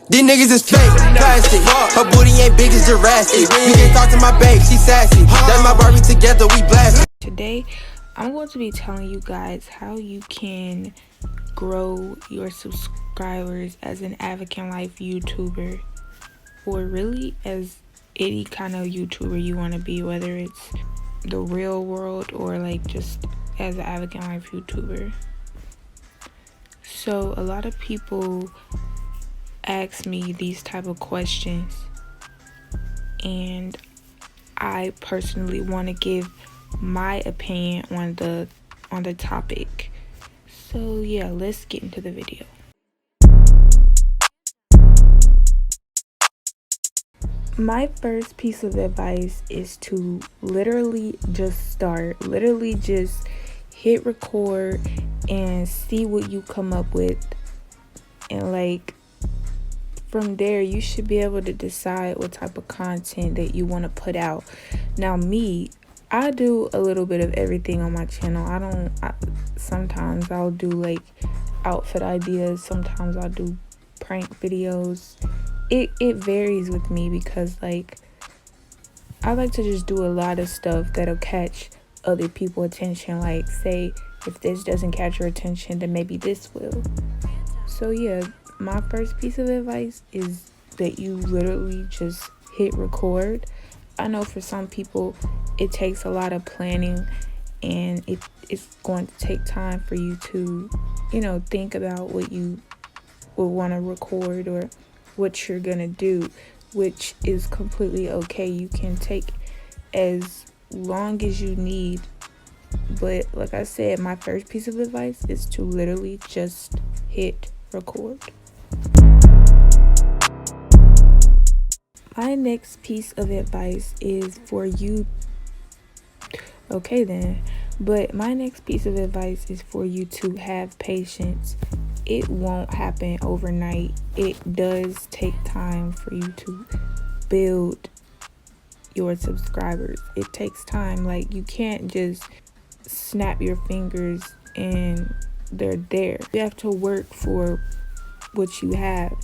These niggas is fake, plastic. Her booty ain't big as Jurassic. You can't talk to my babe, she sassy. That's my Barbie, together we blast. Today, I'm going to be telling you guys how you can grow your subscribers as an Avakin Life YouTuber, or really as any kind of YouTuber you want to be, whether it's the real world or like just as an Avakin Life YouTuber. So a lot of people ask me these type of questions, and I personally want to give my opinion on the topic. So yeah, let's get into the video. My first piece of advice is to literally just start. Literally just hit record and see what you come up with. And like from there, you should be able to decide what type of content that you want to put out. Now I do a little bit of everything on my channel. Sometimes I'll do like outfit ideas. Sometimes I'll do prank videos. It varies with me because like I like to just do a lot of stuff that'll catch other people's attention. Like say if this doesn't catch your attention, then maybe this will. So yeah, my first piece of advice is that you literally just hit record. I know for some people it takes a lot of planning, and it's going to take time for you to, think about what you would want to record or what you're gonna do, which is completely okay. You can take as long as you need, but like I said, my first piece of advice is to literally just hit record. My next piece of advice is for you. Okay then, but my next piece of advice is for you to have patience. It won't happen overnight. It does take time for you to build your subscribers. It takes time. Like you can't just snap your fingers and they're there. You have to work for what you have.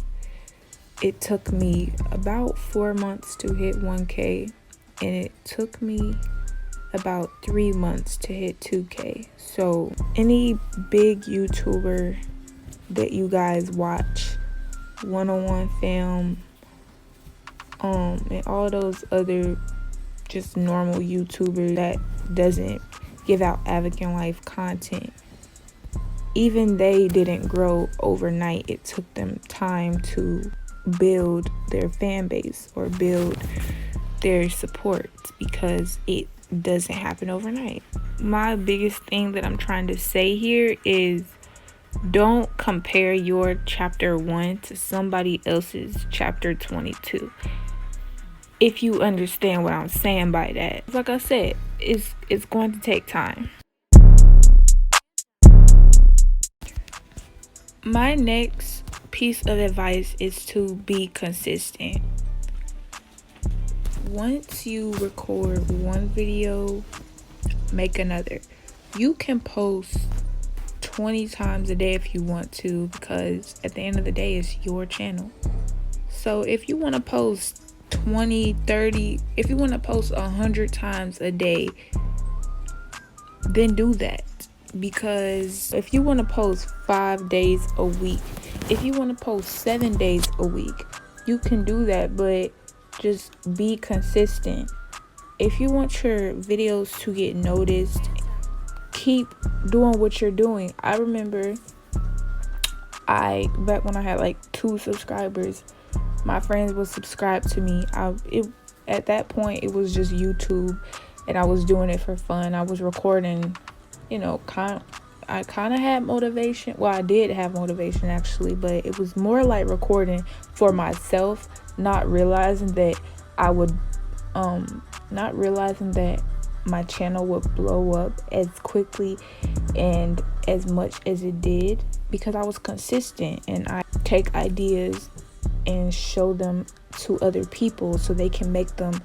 It took me about 4 months to hit 1K, and it took me about 3 months to hit 2K. So any big YouTuber that you guys watch, 101 Fam, and all those other just normal YouTubers that doesn't give out Avakin Life content, even they didn't grow overnight. It took them time to build their fan base or build their support, because it doesn't happen overnight. My biggest thing that I'm trying to say here is don't compare your chapter 1 to somebody else's chapter 22. If you understand what I'm saying by that. Like I said, it's going to take time. My next piece of advice is to be consistent. Once you record one video, make another. You can post 20 times a day if you want to, because at the end of the day, it's your channel. So if you want to post 20, 30, if you want to post 100 times a day, then do that. Because if you want to post 5 days a week, if you want to post 7 days a week, you can do that, but just be consistent. If you want your videos to get noticed, keep doing what you're doing. I remember back when I had like 2 subscribers, my friends would subscribe to me. At that point, it was just YouTube, and I was doing it for fun. I was recording, I kind of had motivation. Well, I did have motivation actually, but it was more like recording for myself, not realizing that my channel would blow up as quickly and as much as it did, because I was consistent and I take ideas and show them to other people so they can make them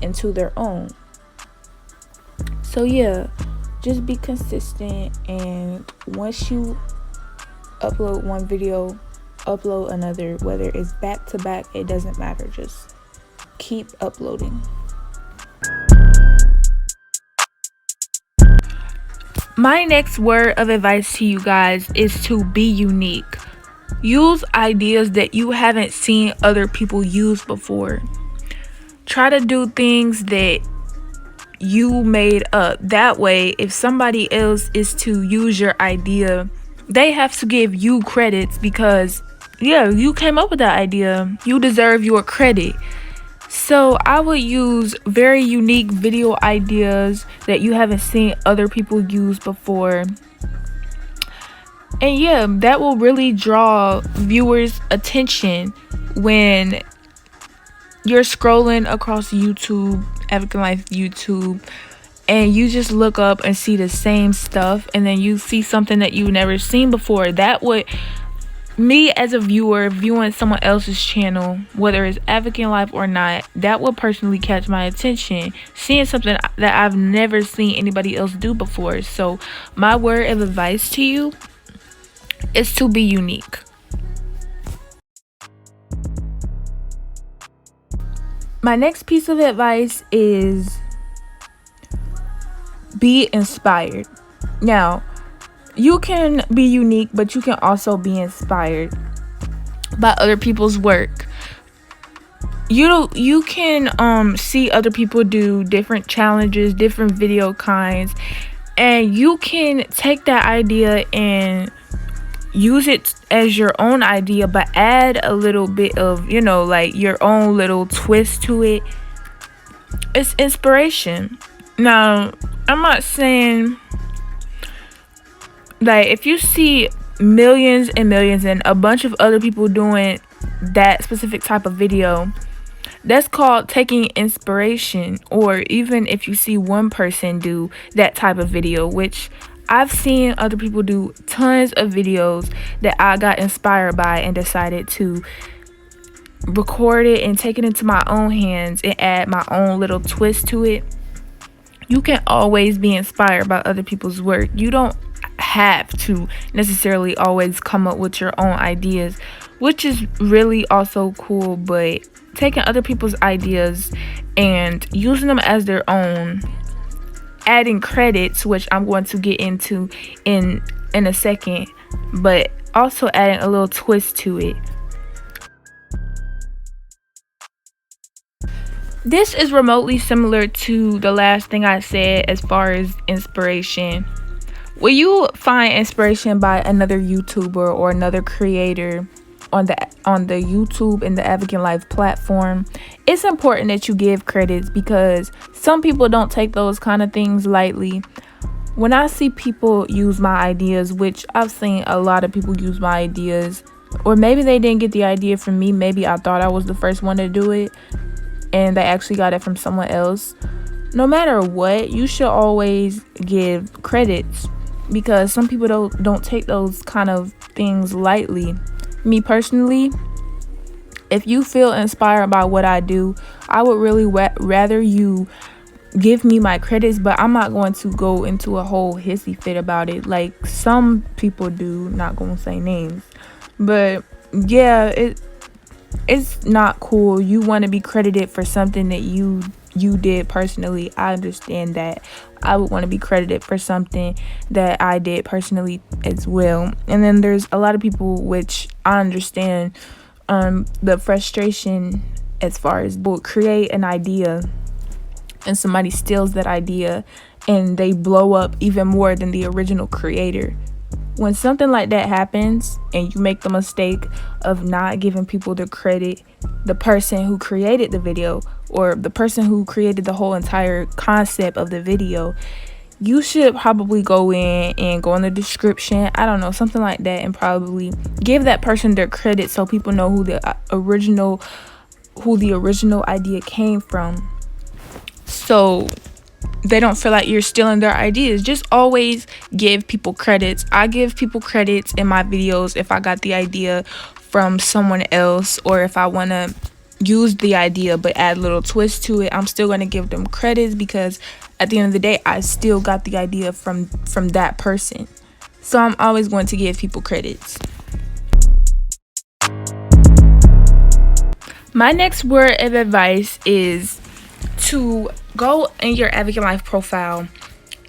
into their own. So yeah, just be consistent, and once you upload one video upload another, whether it's back to back, it doesn't matter, just keep uploading. My next word of advice to you guys is to be unique. Use ideas that you haven't seen other people use before. Try to do things that you made up. That way, if somebody else is to use your idea, they have to give you credits because, yeah, you came up with that idea. You deserve your credit. So I would use very unique video ideas that you haven't seen other people use before. And yeah, that will really draw viewers' attention when you're scrolling across YouTube, Avakin Life YouTube, and you just look up and see the same stuff, and then you see something that you've never seen before. That would, me as a viewer viewing someone else's channel, whether it's Avakin Life or not, that would personally catch my attention, seeing something that I've never seen anybody else do before. So my word of advice to you is to be unique. My next piece of advice is be inspired. Now, you can be unique, but you can also be inspired by other people's work. You can see other people do different challenges, different video kinds, and you can take that idea and use it as your own idea, but add a little bit of, like your own little twist to it. It's inspiration. Now, I'm not saying, like, if you see millions and millions and a bunch of other people doing that specific type of video, that's called taking inspiration. Or even if you see one person do that type of video, which I've seen other people do tons of videos that I got inspired by and decided to record it and take it into my own hands and add my own little twist to it. You can always be inspired by other people's work. You don't have to necessarily always come up with your own ideas, which is really also cool, but taking other people's ideas and using them as their own, adding credits, which I'm going to get into in a second, but also adding a little twist to it. This is remotely similar to the last thing I said as far as inspiration. When you find inspiration by another YouTuber or another creator on the YouTube and the Avakin Life platform, it's important that you give credits because some people don't take those kind of things lightly. When I see people use my ideas, which I've seen a lot of people use my ideas, or maybe they didn't get the idea from me, maybe I thought I was the first one to do it and they actually got it from someone else. No matter what, you should always give credits because some people don't take those kind of things lightly. Me personally, if you feel inspired by what I do, I would really rather you give me my credits, but I'm not going to go into a whole hissy fit about it like some people do. Not going to say names, but yeah, it's not cool. You want to be credited for something that you did personally. I understand that. I would want to be credited for something that I did personally as well. And then there's a lot of people, which I understand the frustration as far as will create an idea and somebody steals that idea and they blow up even more than the original creator. When something like that happens and you make the mistake of not giving people the credit, the person who created the video or the person who created the whole entire concept of the video, you should probably go in and go in the description, I don't know, something like that, and probably give that person their credit so people know who the original idea came from, so they don't feel like you're stealing their ideas. Just always give people credits. I give people credits in my videos if I got the idea from someone else, or if I want to use the idea but add a little twist to it, I'm still going to give them credits because at the end of the day, I still got the idea from that person. So I'm always going to give people credits. My next word of advice is to go in your Avakin Life profile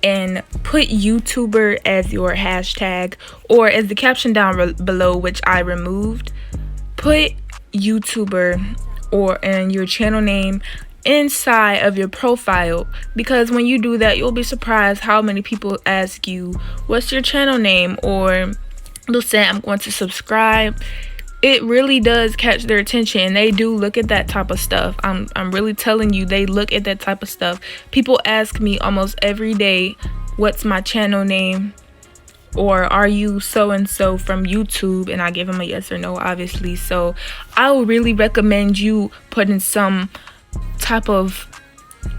and put YouTuber as your hashtag, or as the caption down below, which I removed. Put YouTuber or in your channel name inside of your profile, because when you do that, you'll be surprised how many people ask you what's your channel name, or they'll say I'm going to subscribe. It really does catch their attention, and they do look at that type of stuff. I'm really telling you, they look at that type of stuff. People ask me almost every day, what's my channel name, or are you so and so from YouTube, and I give them a yes or no, obviously. So I would really recommend you putting some type of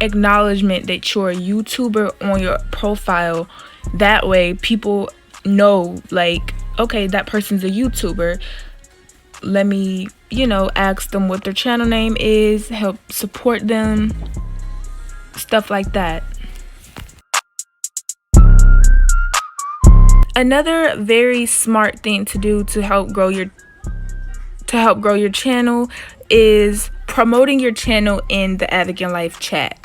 acknowledgement that you're a YouTuber on your profile. That way people know, like, okay, that person's a YouTuber. Let me, ask them what their channel name is, help support them, stuff like that. Another very smart thing to do to help grow your channel is promoting your channel in the Avakin Life chat.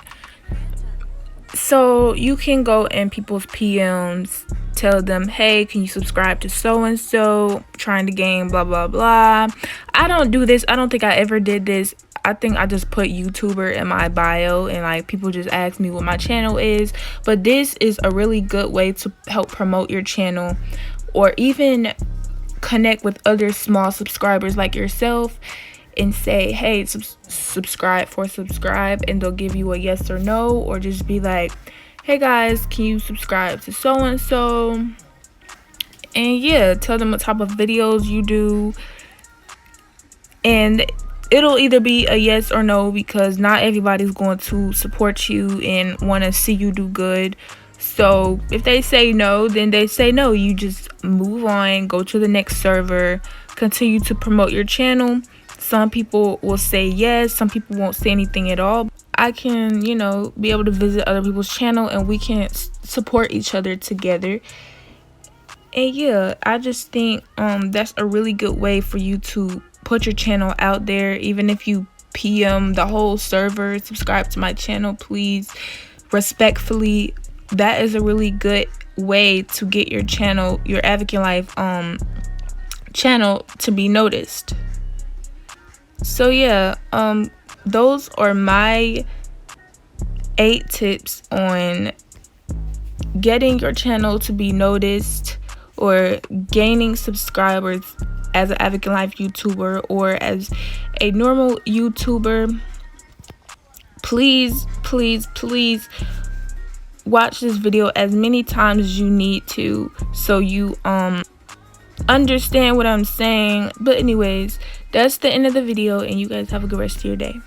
So you can go in people's PMs, tell them, hey, can you subscribe to so and so, trying to gain blah blah blah. I don't do this. I don't think I ever did this. I think I just put YouTuber in my bio, and like people just ask me what my channel is. But this is a really good way to help promote your channel, or even connect with other small subscribers like yourself and say, hey, subscribe, and they'll give you a yes or no, or just be like, hey guys, can you subscribe to so and so, and yeah, tell them what type of videos you do, and it'll either be a yes or no, because not everybody's going to support you and want to see you do good. So if they say no, then they say no. You just move on, go to the next server, continue to promote your channel. Some people will say yes, some people won't say anything at all. I can, be able to visit other people's channel, and we can support each other together. And yeah, I just think that's a really good way for you to put your channel out there. Even if you PM the whole server, subscribe to my channel, please, respectfully. That is a really good way to get your channel, your Avakin Life channel, to be noticed. So yeah, those are my 8 tips on getting your channel to be noticed, or gaining subscribers as an Avakin Life YouTuber or as a normal YouTuber. Please, please, please watch this video as many times as you need to, so you understand what I'm saying. But anyways, that's the end of the video, and you guys have a good rest of your day.